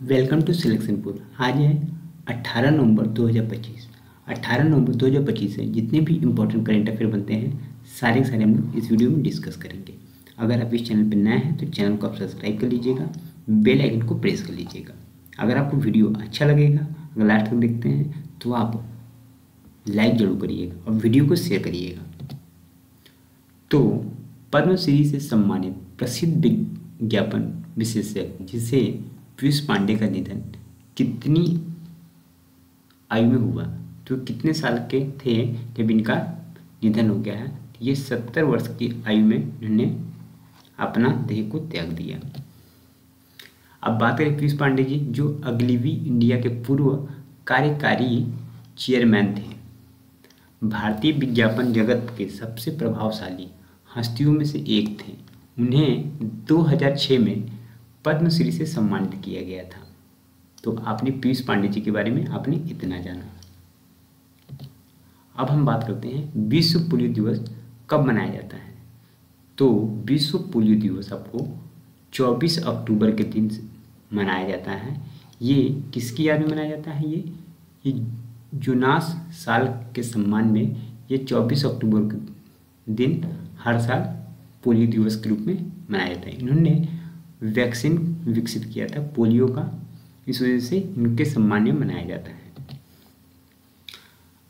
Welcome to selection pool. आज है 18 नवंबर 2025। 18 नवंबर 2025 से जितने भी इम्पोर्टेंट करेंट अफेयर बनते हैं सारे के सारे हम लोग इस वीडियो में डिस्कस करेंगे। अगर आप इस चैनल पर नए हैं तो चैनल को आप सब्सक्राइब कर लीजिएगा, बेल आइकन को प्रेस कर लीजिएगा। अगर आपको वीडियो अच्छा लगेगा, अगर लास्ट तक देखते हैं तो आप लाइक जरूर करिएगा और वीडियो को शेयर करिएगा। तो पद्मश्री से सम्मानित प्रसिद्ध विज्ञापन विशेषज्ञ जिसे पीयूष पांडे का निधन कितनी आयु में हुआ, तो कितने साल के थे जब इनका निधन हो गया है? ये 70 वर्ष की आयु में इन्होंने अपना देह को त्याग दिया। अब बात करें पीयूष पांडे जी, जो अग्निवी इंडिया के पूर्व कार्यकारी चेयरमैन थे। भारतीय विज्ञापन जगत के सबसे प्रभावशाली हस्तियों में से एक थे। उन्हें 2006 में पद्मश्री से सम्मानित किया गया था। तो आपने पीयूष पांडे जी के बारे में आपने इतना जाना। अब हम बात करते हैं विश्व पोलियो दिवस कब मनाया जाता है। तो विश्व पोलियो दिवस आपको 24 अक्टूबर के दिन मनाया जाता है। ये किसकी याद में मनाया जाता है? ये जोनास साल के सम्मान में ये 24 अक्टूबर के दिन हर साल पोलियो दिवस के रूप में मनाया जाता है। इन्होंने वैक्सीन विकसित किया था पोलियो का, इस वजह से इनके सम्मान में मनाया जाता है।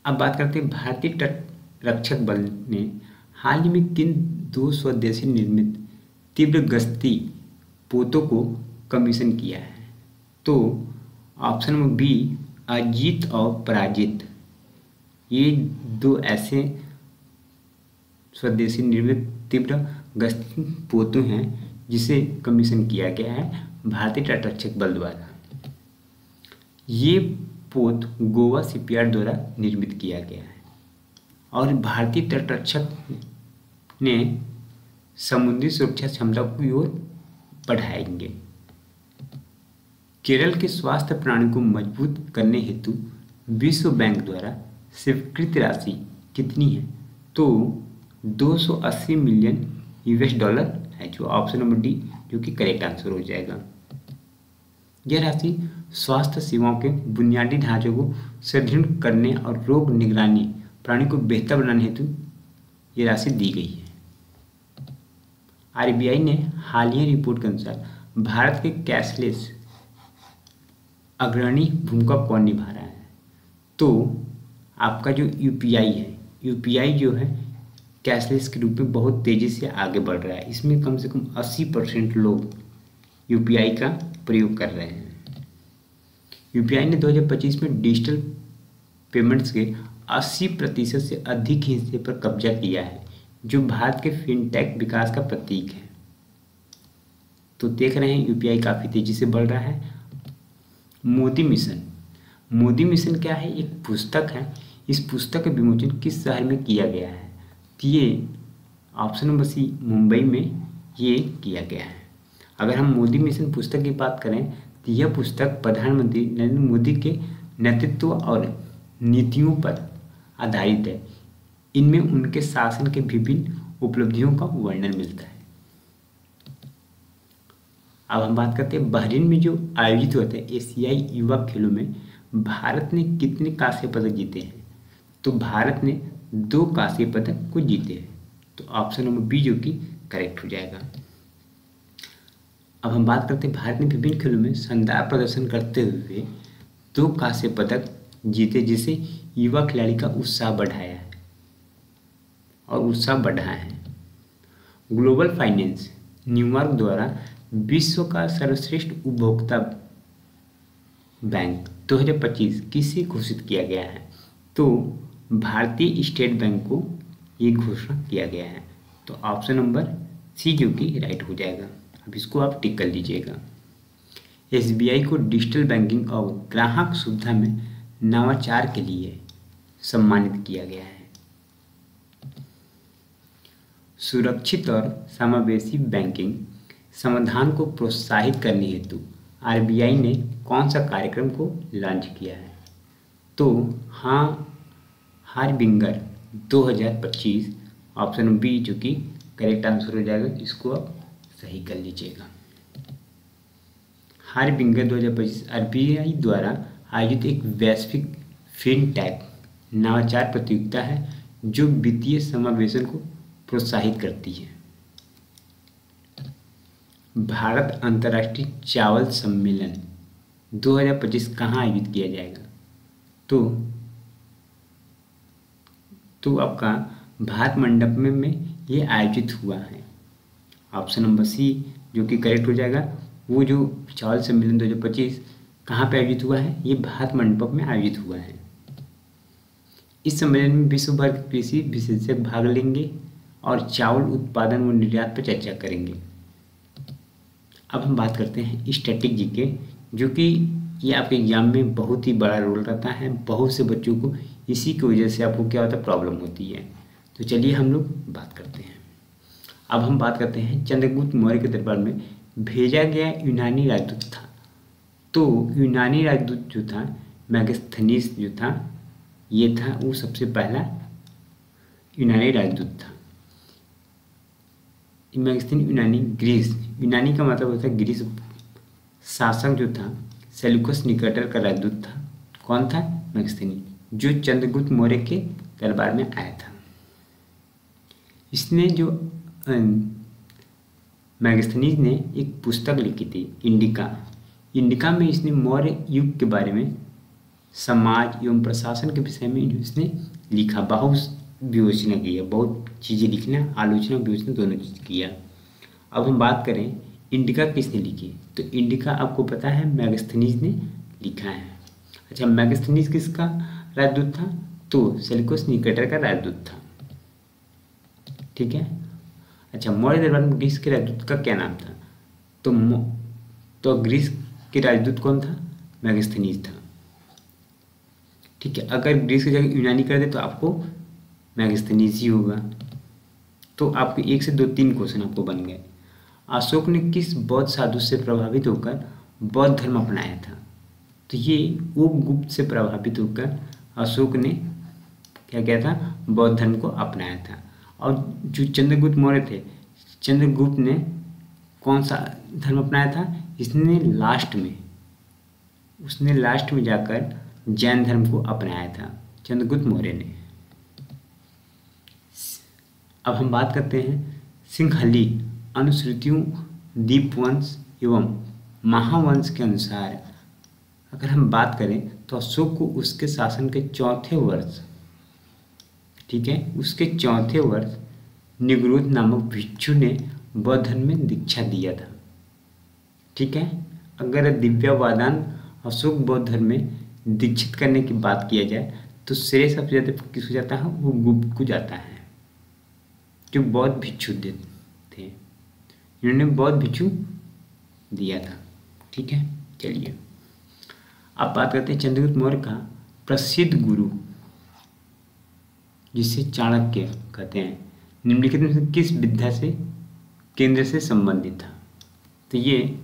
अब बात करते हैं भारतीय तट रक्षक बल ने हाल ही में किन 2 स्वदेशी निर्मित तीव्र गश्ती पोतों को कमीशन किया है? तो ऑप्शन नंबर बी अजीत और पराजित, ये 2 ऐसे स्वदेशी निर्मित तीव्र गश्ती पोतों हैं जिसे कमीशन किया गया है भारतीय तटरक्षक बल द्वारा। ये पोत गोवा शिपयार्ड द्वारा निर्मित किया गया है और भारतीय तटरक्षक ने समुद्री सुरक्षा क्षमता की ओर बढ़ाएंगे। केरल के स्वास्थ्य प्रणाली को मजबूत करने हेतु विश्व बैंक द्वारा स्वीकृत राशि कितनी है? तो 280 मिलियन यूएस डॉलर है, जो ऑप्शन नंबर डी जो कि करेक्ट आंसर हो जाएगा। यह राशि स्वास्थ्य सेवाओं के बुनियादी ढांचे को सुदृढ़ करने और रोग निगरानी प्रणाली को बेहतर बनाने हेतु यह राशि दी गई है। आरबीआई ने हालिया रिपोर्ट के अनुसार भारत के कैशलेस अग्रणी भूमिका कौन निभा रहा है? तो आपका जो यूपीआई है, यूपीआई जो है कैशलेस के रूप में बहुत तेज़ी से आगे बढ़ रहा है। इसमें कम से कम 80% लोग यूपीआई का प्रयोग कर रहे हैं। यूपीआई ने 2025 में डिजिटल पेमेंट्स के 80% से अधिक हिस्से पर कब्जा किया है, जो भारत के फिनटेक विकास का प्रतीक है। तो देख रहे हैं यूपीआई काफ़ी तेज़ी से बढ़ रहा है। मोदी मिशन, मोदी मिशन क्या है? एक पुस्तक है। इस पुस्तक का विमोचन किस शहर में किया गया है? ये ऑप्शन नंबर सी मुंबई में ये किया गया है। अगर हम मोदी मिशन पुस्तक की बात करें तो यह पुस्तक प्रधानमंत्री नरेंद्र मोदी के नेतृत्व और नीतियों पर आधारित है। इनमें उनके शासन के विभिन्न उपलब्धियों का वर्णन मिलता है। अब हम बात करते हैं बहरीन में जो आयोजित होते हैं एशियाई युवा खेलों में भारत ने कितने कांस्य पदक जीते हैं? तो भारत ने 2 कांस्य पदक को जीते हैं। तो ऑप्शन नंबर बी जो कि करेक्ट हो जाएगा। अब हम बात करते हैं भारत ने विभिन्न खेलों में शानदार प्रदर्शन करते हुए 2 कांस्य पदक जीते, जिसे युवा खिलाड़ी का उत्साह बढ़ाया है और उत्साह बढ़ा है। ग्लोबल फाइनेंस न्यूयॉर्क द्वारा विश्व का सर्वश्रेष्ठ उपभोक्ता बैंक 2025 किसे घोषित किया गया है? तो भारतीय स्टेट बैंक को ये घोषणा किया गया है। तो ऑप्शन नंबर सी जो कि राइट हो जाएगा। अब इसको आप टिक कर लीजिएगा। एसबीआई को डिजिटल बैंकिंग और ग्राहक सुविधा में नवाचार के लिए सम्मानित किया गया है। सुरक्षित और समावेशी बैंकिंग समाधान को प्रोत्साहित करने हेतु आरबीआई ने कौन सा कार्यक्रम को लॉन्च किया है? तो हाँ, हार्बिंगर 2025 ऑप्शन बी जो कि करेक्ट आंसर हो जाएगा। इसको आप सही कर लीजिएगा। हारबिंगर 2025 आरबीआई द्वारा आयोजित एक वैश्विक फिनटेक नवाचार प्रतियोगिता है जो वित्तीय समावेशन को प्रोत्साहित करती है। भारत अंतर्राष्ट्रीय चावल सम्मेलन 2025 कहाँ आयोजित किया जाएगा? तो आपका भारत मंडप में ये आयोजित हुआ है। ऑप्शन नंबर सी जो कि करेक्ट हो जाएगा। वो जो चावल सम्मेलन 2025 कहाँ पे आयोजित हुआ है? ये भारत मंडप में आयोजित हुआ है। इस सम्मेलन में विश्व भर के कृषि विशेषज्ञ भाग लेंगे और चावल उत्पादन व निर्यात पर चर्चा करेंगे। अब हम बात करते हैं स्टैटिक जीके, जो कि ये आपके एग्जाम में बहुत ही बड़ा रोल रहता है। बहुत से बच्चों को इसी की वजह से आपको क्या होता है, प्रॉब्लम होती है। तो चलिए हम लोग बात करते हैं। अब हम बात करते हैं चंद्रगुप्त मौर्य के दरबार में भेजा गया यूनानी राजदूत था। तो यूनानी राजदूत जो था मैगस्थनीज जो था, ये था वो सबसे पहला यूनानी राजदूत था। मैगस्थनी यूनानी ग्रीस, यूनानी का मतलब होता है ग्रीस। शासक जो था सेल्यूकस निकेटर का राजदूत था। कौन था? मैगस्थनी, जो चंद्रगुप्त मौर्य के दरबार में आया था। इसने जो मैगस्थनीज ने एक पुस्तक लिखी थी इंडिका में इसने मौर्य युग के बारे में समाज एवं प्रशासन के विषय में इसने लिखा। बहुत विवेचना किया, बहुत चीज़ें लिखना, आलोचना विवेचना दोनों चीज़ किया। अब हम बात करें इंडिका किसने लिखी? तो इंडिका आपको पता है मैगस्थनीज ने लिखा है। अच्छा, मैगस्थनीज किसका राजदूत था? तो सेल्यूकस निकेटर का राजदूत था। ठीक है। अच्छा, मौर्य दरबार में ग्रीस के राजदूत का क्या नाम था? तो ग्रीस के राजदूत कौन था? मैगस्थनीज था। ठीक है। अगर ग्रीस की जगह यूनानी कर दे तो आपको मैगस्थनीज ही होगा। तो आपके 1 से 2 3 क्वेश्चन आपको बन गए। अशोक ने किस बौद्ध साधु से प्रभावित होकर बौद्ध धर्म अपनाया था? तो ये उपगुप्त से प्रभावित होकर अशोक ने क्या किया था? बौद्ध धर्म को अपनाया था। और जो चंद्रगुप्त मौर्य थे, चंद्रगुप्त ने कौन सा धर्म अपनाया था? उसने लास्ट में जाकर जैन धर्म को अपनाया था, चंद्रगुप्त मौर्य ने। अब हम बात करते हैं सिंहली अनुश्रुतियों, दीपवंश एवं महावंश के अनुसार अगर हम बात करें तो अशोक को उसके शासन के 4थे वर्ष, ठीक है, उसके 4थे वर्ष निगुरुद नामक भिक्षु ने बौद्ध धर्म में दीक्षा दिया था। ठीक है। अगर दिव्यवादान अशोक बौद्ध धर्म में दीक्षित करने की बात किया जाए तो श्रेय सबसे ज़्यादा किसको जाता है? वो गुप्त को जाता है, जो बौद्ध भिक्षु थे। इन्होंने बौद्ध भिक्षु दिया था। ठीक है। चलिए अब बात करते हैं चंद्रगुप्त मौर्य का प्रसिद्ध गुरु, जिसे चाणक्य कहते हैं, निम्नलिखित में से किस विद्या से केंद्र से संबंधित था? तो ये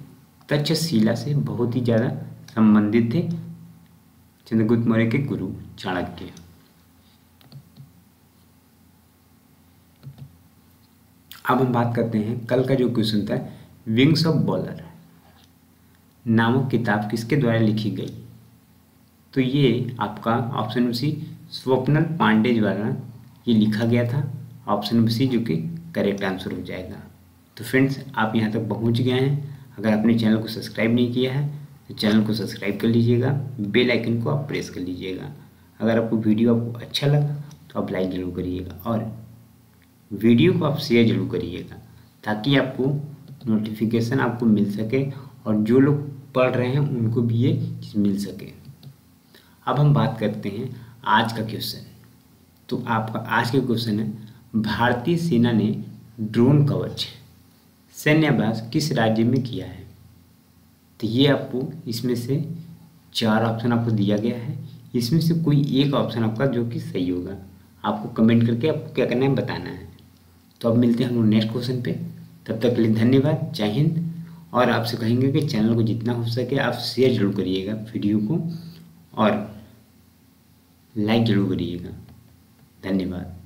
तक्षशिला से बहुत ही ज़्यादा संबंधित थे चंद्रगुप्त मौर्य के गुरु चाणक्य। अब हम बात करते हैं कल का जो क्वेश्चन था, विंग्स ऑफ बॉलर नामक किताब किसके द्वारा लिखी गई? तो ये आपका option number C Swapnil Pandey द्वारा ये लिखा गया था। ऑप्शन नंबर सी जो कि करेक्ट आंसर हो जाएगा। तो फ्रेंड्स, आप यहाँ तक पहुँच गए हैं। अगर आपने चैनल को सब्सक्राइब नहीं किया है तो चैनल को सब्सक्राइब कर लीजिएगा, बेल आइकन को आप प्रेस कर लीजिएगा। अगर आपको वीडियो अच्छा लगा तो आप लाइक जरूर करिएगा और वीडियो को आप शेयर जरूर करिएगा, ताकि आपको नोटिफिकेशन आपको मिल सके और जो लोग पढ़ रहे हैं उनको भी ये चीज़ मिल सके। अब हम बात करते हैं आज का क्वेश्चन। तो आपका आज का क्वेश्चन है, भारतीय सेना ने ड्रोन कवच सैन्याभ्यास किस राज्य में किया है? तो ये आपको इसमें से 4 ऑप्शन आपको दिया गया है। इसमें से कोई एक ऑप्शन आपका जो कि सही होगा, आपको कमेंट करके आपको क्या करना है बताना है। तो अब मिलते हैं हम लोग नेक्स्ट क्वेश्चन पे। तब तक के लिए धन्यवाद, जय हिंद। और आपसे कहेंगे कि चैनल को जितना हो सके आप शेयर जरूर करिएगा वीडियो को और लाइक जरूर करिएगा। धन्यवाद।